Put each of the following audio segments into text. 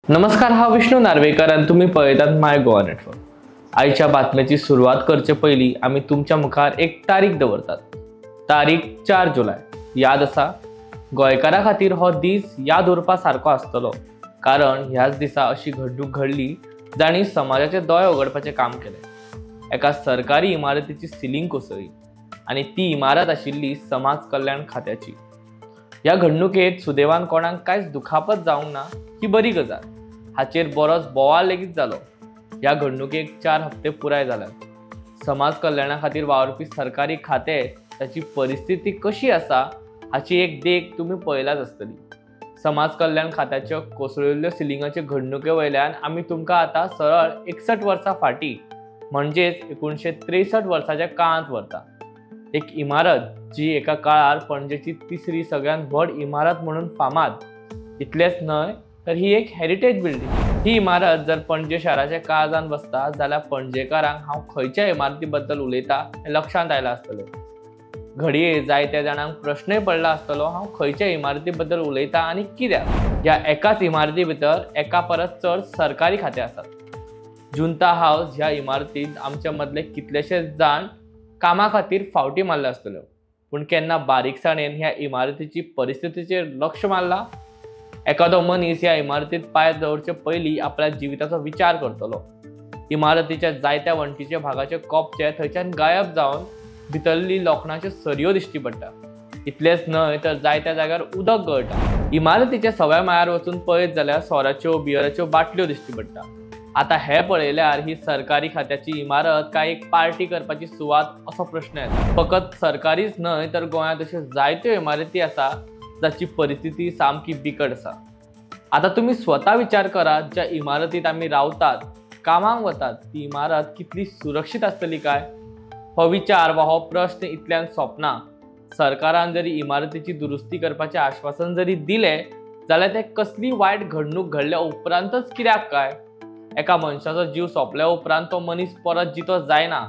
नमस्कार, हा विष्णू नार्वेकर आणि तुम्ही पळयतात माय गोवा नेटवर्क। आजच्या बातम्याची सुरुवात करचे पयली आम्ही तुमच्या मुखार एक तारीख दवरतात। तारीख 4 जुलय। याद असा, गोंयकारां खातीर हो दीस याद उरपा सारको आसतलो, कारण ह्याच दिसा अशी घडणूक घडली जाणी समाजाचे दोळे उगडपाचे काम केले। एका सरकारी इमारतीची सिलिंग कोसळ्ळी आणि ती इमारत आशिल्ली समाज कल्याण खात्याची। या घडणुकेत सुदैवान कोणाक कांयच दुखापत जावंक ना ही बरी गजाल। हाचेर बरोच बोवाळ लेगीत जालो। या घडणुकेक 4 हप्ते पुराय जाल्यात। समाज कल्याणा खातीर वावरपी सरकारी खाते त्याची परिस्थिती कशी आसा हाची एक देख तुम्ही पळयलाच आसतली। समाज कल्याण खात्याच्या कोसळिल्ल्या सिलिंगाचे घडणुके वयल्यान आमी तुमकां आता सरळ 61 वर्सां फाटी म्हणजेच 1963 वर्साच्या काळांत व्हरता। एक इमारत जी एका काळार पणजेची तिसरी सगळ्यात व्हड इमारत म्हणून फामाद। इतलेच न्हय तर ही एक हेरिटेज बिल्डिंग। ही इमारत जर पणजे शहराच्या काळजान बसता जाल्यार पणजेकारांक हांव खंयच्या इमारती बद्दल उलयता हें लक्षांत आयलां आसतलें। घडये जायत्या जाणांक प्रश्नय पडला आसतलो, हांव खंयच्या इमारती बद्दल उलयता आनी कित्याक। ह्या एकाच इमारती भितर एका परस चड सरकारी खाते आसात। जुंता हाऊस ह्या इमारतींत आमच्या मदले कितलेशेच जाण कामा खातीर फावटी मारले आसतल्यो, पूण केन्ना बारीकसाणेन ह्या इमारतीची परिस्थितीचेर लक्ष मारला? एखादो मनीस ह्या इमारतीत पांय दवरचे पयलीं आपल्या जिविताचो विचार करतलो। इमारतीच्या जायत्या वण्टीच्या भागाचे कोपचे थंयच्यान गायब जावन भितरली लोखणाच्यो सरयो दिश्टी पडटा। इतलेच न्हय तर जायत्या जाग्यार उदक गळटा। इमारतीच्या सव्या माळ्यार वचून पळयत जाल्यार सोराच्यो बियराच्यो बाटल्यो दिश्टी पडटा। आता हे पळयल्यार ही सरकारी खात्याची इमारत काय एक पार्टी करपाची सुवात असो प्रश्न येता। फकत सरकारीच न्हय तर गोंयांत अश्यो जायत्यो इमारती आसा जाची परिस्थिती सामकी बिकट आसा। आता तुम्ही स्वतः विचार करात, ज्या इमारतीत आम्ही रावतात, कामाक वतात, ती इमारत कितली सुरक्षित आसतली काय? हो विचार वा हो प्रश्न इतल्यान सोंपना। सरकारान जरी इमारतीची दुरुस्ती करपाचे आश्वासन जरी दिले जाल्यार ते कसली वायट घडणूक घडल्या उपरांतच कित्याक काय? एका मनशाचो जीव सोंपल्या उपरांत तो मनीस परत जितो जायना।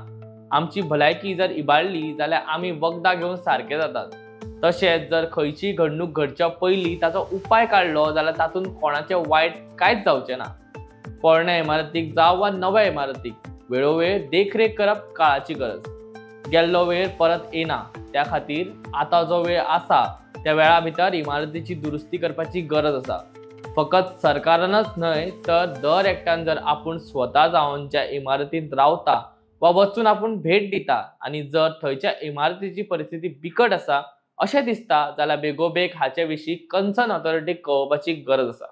आमची भलायकी जर इबाडली जाल्यार आमी वखदां घेवन सारके जातात। तशेंच जर खंयची घडणूक घडच्या पयलीं ताचो उपाय काडलो जाल्यार तातूंत कोणाचें वायट कांयच जावचें ना। पोरण्या इमारतीक जावं वा नव्या इमारतीक वेळोवेळ देखरेख करप काळाची गरज। गेल्लो वेळ परत येना, त्या खातीर आतां जो वेळ आसा त्या वेळा भितर इमारतीची दुरुस्ती करपाची गरज आसा। फकत सरकारानच न्हय तर दर एकट्यान जर आपूण स्वता जावन ज्या इमारतींत रावता वा वचून आपूण भेट दिता आनी जर थंयच्या इमारतीची परिस्थिती बिकट आसा अशें दिसता जाल्यार बेगोबेग हाचे विशीं कन्सर्न ऑथॉरिटीक कळोवपाची गरज आसा।